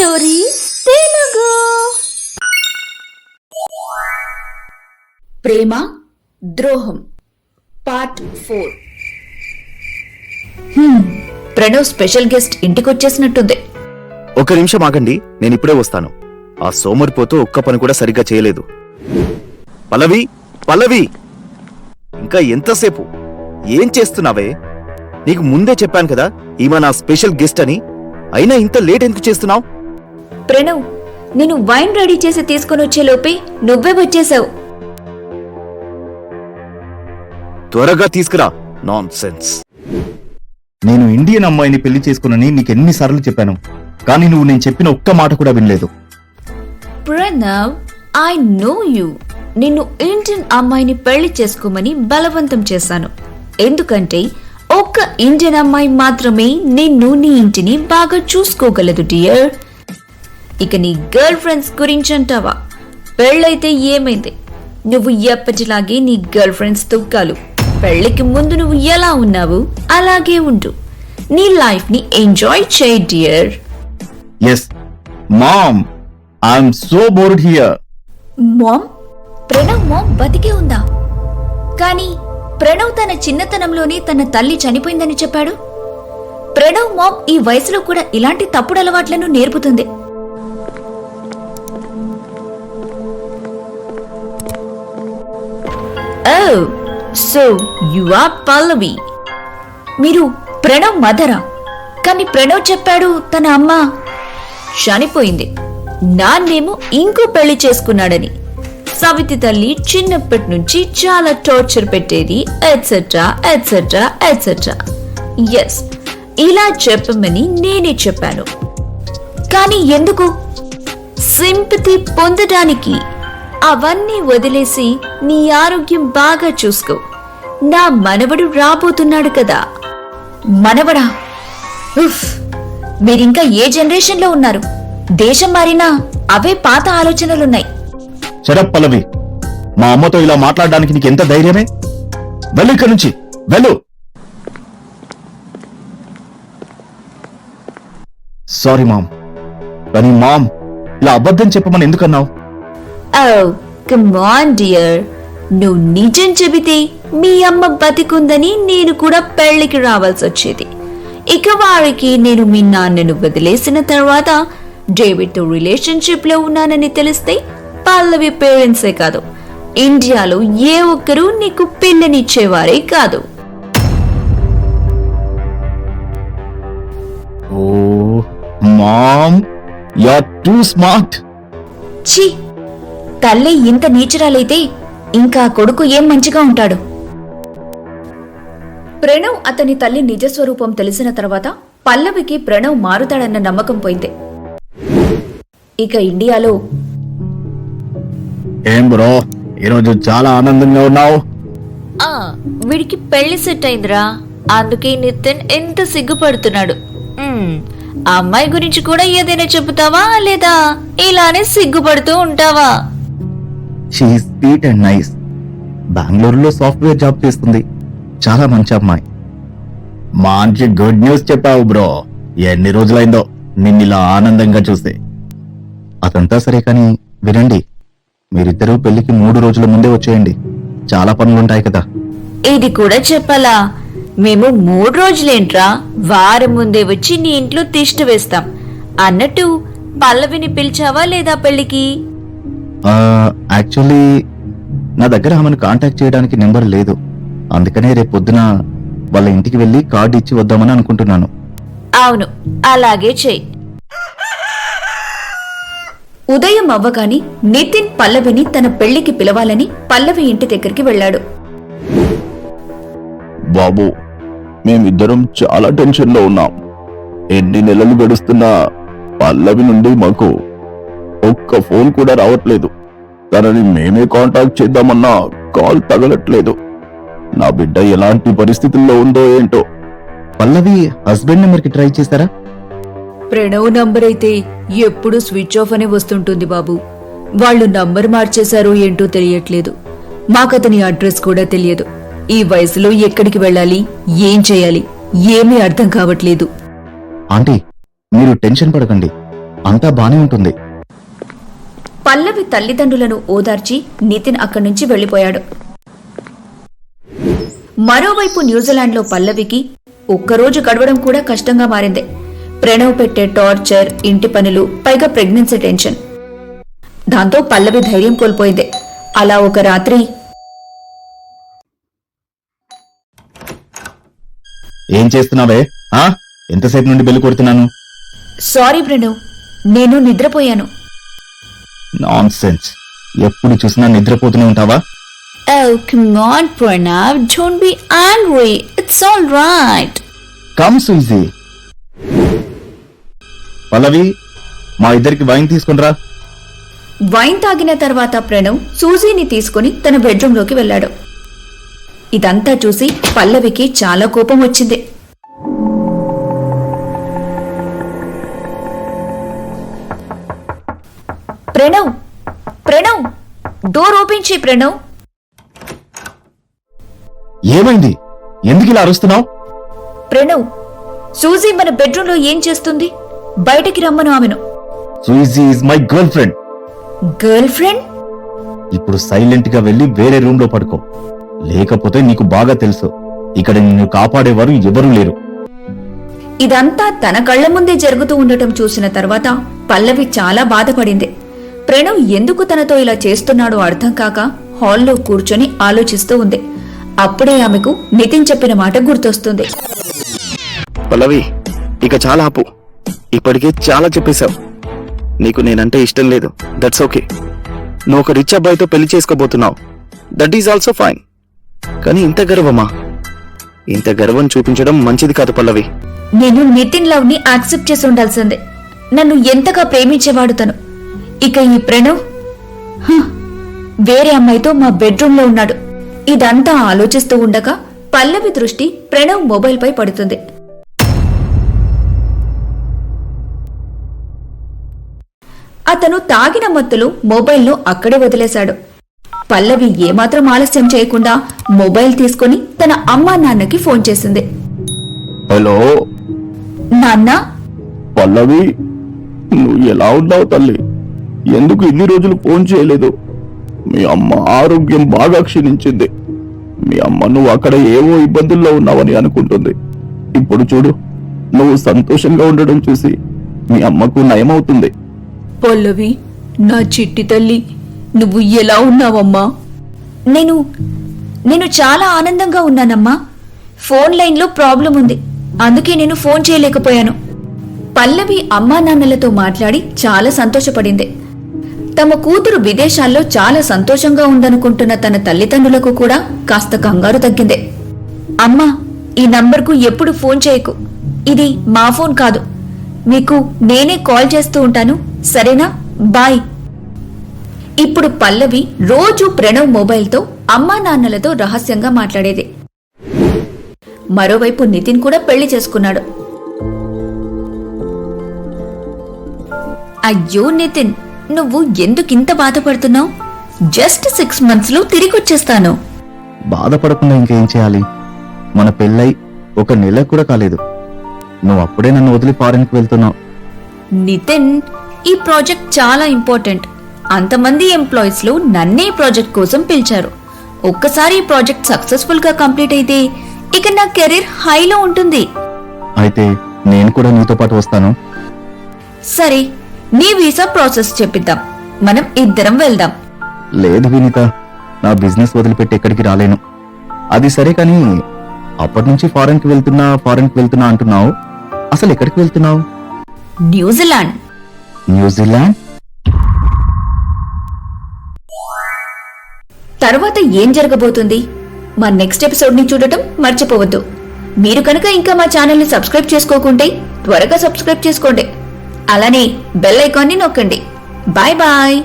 Stories Telugu. ప్రేమ ద్రోహం part 4. Pranav special guest ఇంటికొచ్చేసినట్టుంది. ఒక నిమిషం ఆగండి, నేను ఇప్పుడే వస్తాను. ఆ సోమరిపోతూ ఒక్క పని కూడా సరిగ్గా చేయలేదు. పల్లవి, పల్లవి, ఇంకా ఎంతసేపు? ఏం చేస్తున్నావే? నీకు ముందే చెప్పాను కదా ఈమె నా స్పెషల్ గెస్ట్ అని. అయినా ఇంత లేట్ ఎందుకు చేస్తున్నావు? ప్రణవ్, నేను వైన్ రెడీ చేసి తీసుకొని వచ్చే లోపే నువ్వే వచ్చేసావు. త్వరగా తీసుకురా. Non sense. నేను ఇండియన్ అమ్మాయిని పెళ్లి చేసుకున్నానని నీకెన్నిసార్లు చెప్పాను, కానీ నువ్వు నేను చెప్పిన ఒక్క మాట కూడా వినలేదు. Pranav, I know you. నిన్ను ఇండియన్ అమ్మాయిని పెళ్లి చేసుకోమని బలవంతం చేశాను. ఎందుకంటే ఒక్క ఇండియన్ అమ్మాయి మాత్రమే నిన్ను నీ ఇంటిని బాగా చూసుకోగలదు డియర్. ఇక నీ గర్ల్ ఫ్రెండ్స్ గురించి అంటావా? పెళ్ళైతే ఏమైంది? నువ్వు ఎప్పటిలాగే నీ గర్ల్ ఫ్రెండ్స్ తొక్కాలు. పెళ్లికి ముందు నువ్వు ఎలా ఉన్నావు అలాగే ఉండు. నీ లైఫ్ ని ఎంజాయ్ చేయి dear. Yes ma'am, I'm so bored here. Ma'am? Pranav ma'am బతికే ఉందా? కానీ ప్రణవ్ తన చిన్నతనంలోనే తన తల్లి చనిపోయిందని చెప్పాడు. ప్రణవ్ మామ్ ఈ వయసులో కూడా ఇలాంటి తప్పుడు అలవాట్లను నేర్పుతుంది. ఓ, సో యు ఆర్ పల్లవి. మీరు ప్రణవ్ మదరా? కానీ ప్రణవ్ చెప్పాడు తన అమ్మ చనిపోయింది, నాన్నేమో ఇంకో పెళ్లి చేసుకున్నాడని. సవితి తల్లి చిన్నప్పటి నుంచి చాలా టార్చర్ పెట్టేది, ఎట్సెట్రా ఎట్సెట్రా ఎట్సెట్రా. ఎస్, ఇలా చెప్పమని నేనే చెప్పాను. కానీ ఎందుకు? సింపతి పొందడానికి. అవన్నీ వదిలేసి నీ ఆరోగ్యం బాగా చూసుకో. నా మనవడు రాబోతున్నాడు కదా. మనవడా? ఉఫ్, మీరింకా ఏ జనరేషన్ లో ఉన్నారు? దేశం మారినా అవే పాత ఆలోచనలున్నాయి. షడప్ పల్లవి, మా అమ్మతో ఇలా మాట్లాడడానికి నీకు ఎంత ధైర్యమే? వెళ్ళు ఇక్కడి నుంచి, వెళ్ళు. సారీ మామ్, కానీ మామ్ ఇలా అబద్ధం చెప్పమని ఎందుకన్నావు? Oh, come on dear. నువ్వు నిజం చెబితే మీ అమ్మ బతికుందని నేను కూడా పెళ్లికి రావాల్సి వచ్చేది. ఇక వారికి నేను మీ నాన్నను వదిలేసిన తర్వాత డేవిడ్తో రిలేషన్షిప్ లో ఉన్నానని తెలిస్తే పల్లవి పేరెంట్సే కాదు, ఇండియాలో ఏ ఒక్కరూ నీకు పిల్లనిచ్చేవారే కాదు. Oh mom, you are too smart. ఛీ, తల్లి ఇంత నీచరాలైతే ఇంకా కొడుకు ఏం మంచిగా ఉంటాడు. ప్రణవ్ అతని తల్లి నిజస్వరూపం తెలిసిన తర్వాత పల్లవికి ప్రణవ్ మారుతాడన్న నమ్మకం పోయింది. ఇక ఇండియాలో ఏం బ్రో, ఈరోజు చాలా ఆనందంగా ఉన్నావు. వీడికి పెళ్లి సెట్ అయిందిరా, అందుకే నితిన్ ఎంత సిగ్గుపడుతున్నాడు. ఆ అమ్మాయి గురించి కూడా ఏదైనా చెబుతావా లేదా ఇలానే సిగ్గుపడుతూ ఉంటావా? She is sweet and nice. బెంగళూరులో సాఫ్ట్వేర్ జాబ్ చేస్తుంది. చాలా మంచి అమ్మాయి. మంచి గుడ్ న్యూస్ చెప్పావు బ్రో. ఎన్ని రోజులైందో నిన్నిలా ఆనందంగా చూస్తే. అదంతా సరే కానీ వినండి, మీరిద్దరూ పెళ్లికి 3 రోజుల ముందే వచ్చేయండి. చాలా పనులుంటాయి కదా. ఇది కూడా చెప్పాలా? మేము 3 రోజులేంట్రా, వారం ముందే వచ్చి నీ ఇంట్లో తిష్ట వేస్తాం. అన్నట్టు పల్లవిని పిలిచావా లేదా పెళ్లికి? యాక్చువల్లీ నా దగ్గర ఆమెను కాంటాక్ట్ చేయడానికి నెంబర్ లేదు. అందుకనే రేపు పొద్దున వాళ్ళ ఇంటికి వెళ్లి కార్డు ఇచ్చి వద్దామని అనుకుంటున్నాను. అవును, అలాగే చెయ్యి. ఉదయం అవ్వగానే నితిన్ పల్లవిని తన పెళ్లికి పిలవాలని పల్లవి ఇంటి దగ్గరికి వెళ్లాడు. బాబు, మేమిద్దరం చాలా టెన్షన్ లో ఉన్నాం. ఎన్ని నెలలు గడుస్తున్నా పల్లవి నుండి మాకు ఒక్క ఫోన్ కూడా రావట్లేదు. తనని మేమే కాంటాక్ట్ చేద్దామన్నా కాల్ తగలట్లేదు. నా బిడ్డ ఎలాంటి పరిస్థితుల్లో ఉందో ఏంటో. పల్లవి హస్బెండ్ నెంబర్కి ట్రై చేస్తారా? ప్రణవ్ నంబర్ అయితే ఎప్పుడు స్విచ్ ఆఫ్ అనే వస్తుంటుంది బాబు. వాళ్ళు నంబర్ మార్చేశారో ఏంటో తెలియట్లేదు. మాకతని అడ్రస్ కూడా తెలియదు. ఈ వయసులో ఎక్కడికి వెళ్ళాలి, ఏం చేయాలి ఏమీ అర్థం కావట్లేదు. ఆంటీ, మీరు టెన్షన్ పడకండి. అంతా బానే ఉంటుంది. పల్లవి తల్లిదండ్రులను ఓదార్చి నితిన్ అక్కడి నుంచి వెళ్లిపోయాడు. మరోవైపు న్యూజిలాండ్లో పల్లవికి ఒక్కరోజు గడవడం కూడా కష్టంగా మారింది. ప్రణవ్ పెట్టే టార్చర్, ఇంటి పనులు, పైగా ప్రెగ్నెన్సీ టెన్షన్. దాంతో పల్లవి ధైర్యం కోల్పోయింది. అలా ఒక రాత్రి, ఏం చేస్తున్నావే? ఎంతసేపు నుండి బెల్లు కొడుతున్నాను? సారీ ప్రణవ్, నేను నిద్రపోయాను. నాన్ సెన్స్, ఎప్పుడు చూసినా నిద్రపోతూనే ఉంటావా? Oh, come on, Pranav. Don't be angry. It's all right. Come Suji. Pallavi, మా ఇద్దరికి వైన్ తీసుకునిరా. వైన్ తాగిన తర్వాత ప్రణవ్ సూజీని తీసుకుని తన బెడ్రూంలోకి వెళ్లాడు. ఇదంతా చూసి పల్లవికి చాలా కోపం వచ్చింది. ప్రణవ్, ప్రణవ్, డోర్ ఓపెన్ చేయి ప్రణవ్. ఏమైంది? ఎందుకు ఇలా అరుస్తున్నావు? ప్రణవ్, సూజీ మన బెడ్రూంలో ఏం చేస్తుంది? బయటికి రమ్మను ఆమెను. Suji is my girl friend. Girl friend? ఇప్పుడు సైలెంట్ గా వెళ్లి వేరే రూమ్ లో పడుకో. లేకపోతే నీకు బాగా తెలుసు, ఇక్కడ నిన్ను కాపాడేవారు ఎవరూ లేరు. ఇదంతా తన కళ్ల ముందే జరుగుతూ ఉండటం చూసిన తర్వాత పల్లవి చాలా బాధపడింది. ప్రణవ్ ఎందుకు తనతో ఇలా చేస్తున్నాడో అర్థం కాక హాల్లో కూర్చొని ఆలోచిస్తూ ఉంది. అప్పుడే ఆమెకు నితిన్ చెప్పిన మాట గుర్తొస్తుంది. పల్లవి, ఇక చాలా ఆపు. ఇప్పటికే చాలా చెప్పేశావు. నీకు నేనంటే ఇష్టం లేదు, దట్స్ ఓకే. నువ్వు ఒక రిచ్ అబ్బాయితో పెళ్లి చేసుకోబోతున్నావు, దట్ ఈజ్ ఆల్సో ఫైన్. కానీ ఇంత గర్వమా? ఇంత గర్వం చూపించడం మంచిది కాదు పల్లవి. నేను నితిన్ లవ్ ని యాక్సెప్ట్ చేసి ఉండాల్సిందే. నన్ను ఎంతగా ప్రేమించేవాడు తను. ఇక ఈ ప్రణవ్ వేరే అమ్మాయితో మా బెడ్రూమ్ లో ఉన్నాడు. ఇదంతా ఆలోచిస్తూ ఉండగా పల్లవి దృష్టి ప్రణవ్ మొబైల్ పై పడుతుంది. అతను తాగిన మత్తులో మొబైల్ను అక్కడే వదిలేశాడు. పల్లవి ఏమాత్రం ఆలస్యం చేయకుండా మొబైల్ తీసుకుని తన అమ్మా నాన్నకి ఫోన్ చేసింది. హలో నాన్నా, పల్లవి, నువ్వు ఎలా ఉన్నావు తల్లి? ఎందుకు ఇన్ని రోజులు ఫోన్ చేయలేదు? మీ అమ్మ ఆరోగ్యం బాగా క్షీణించింది. మీ అమ్మ నువ్వు అక్కడ ఏవో ఇబ్బందుల్లో ఉన్నావని అనుకుంటుంది. ఇప్పుడు చూడు, నువ్వు సంతోషంగా ఉండడం చూసి మీ అమ్మకు నయమవుతుంది. పల్లవి, నా చిట్టి తల్లి, నువ్వు ఎలా ఉన్నావమ్మా? నేను చాలా ఆనందంగా ఉన్నానమ్మా. ఫోన్ లైన్లో ప్రాబ్లం ఉంది, అందుకే నేను ఫోన్ చేయలేకపోయాను. పల్లవి అమ్మా నాన్నలతో మాట్లాడి చాలా సంతోషపడింది. తమ కూతురు విదేశాల్లో చాలా సంతోషంగా ఉందనుకుంటున్న తన తల్లిదండ్రులకు కూడా కాస్త కంగారు తగ్గింది. అమ్మా, ఈ నంబర్కు ఎప్పుడు ఫోన్ చేయకు. ఇది మా ఫోన్ కాదు. మీకు నేనే కాల్ చేస్తూ ఉంటాను, సరేనా? బాయ్. ఇప్పుడు పల్లవి రోజు ప్రణవ్ మొబైల్తో అమ్మా నాన్నలతో రహస్యంగా మాట్లాడేది. మరోవైపు నితిన్ కూడా పెళ్లి చేసుకున్నాడు. అయ్యో నితిన్, నువ్వు ఎందుకింత బాధపడుతున్నావు? జస్ట్ 6 months లో తిరిగొచ్చేస్తాను. బాధపడకుండా ఇంకేం చేయాలి? మన పెళ్ళై 1 నెల కూడా కాలేదు, నువ్వు అప్పుడే నన్ను వదిలి ఫారెన్కి వెళ్తున్నావు. నితిన్, ఈ ప్రాజెక్ట్ చాలా ఇంపార్టెంట్. అంతమంది ఎంప్లాయీస్ లో నన్నే ప్రాజెక్ట్ కోసం పిలిచారు. ఒక్కసారి ఈ ప్రాజెక్ట్ సక్సెస్ఫుల్ గా కంప్లీట్ అయితే ఇక నా కెరీర్ హైలో ఉంటుంది. అయితే నేను కూడా నీతో పాటు వస్తాను. సరే, నీ వీసా ప్రాసెస్ చెప్పిద్దాం, మనం ఇద్దరం వెళ్దాం. లేదు వినీత, నా బిజినెస్ వదిలిపెట్టి ఎక్కడికి రాలేను. అది సరే, కానీ అప్పటి నుంచి ఫారెన్కి వెళ్తున్నా అంటున్నావు. అసలు ఎక్కడికి వెళ్తున్నావు? న్యూజిలాండ్. న్యూజిలాండ్? తర్వాత ఏం జరగబోతుంది? మా నెక్స్ట్ ఎపిసోడ్ ని చూడటం మర్చిపోవద్దు. మీరు కనుక ఇంకా మా ఛానల్ ని సబ్స్క్రైబ్ చేసుకోకుంటే త్వరగా సబ్స్క్రైబ్ చేసుకోండి. అలానే బెల్ ఐకాన్ ని నొక్కండి. Bye bye.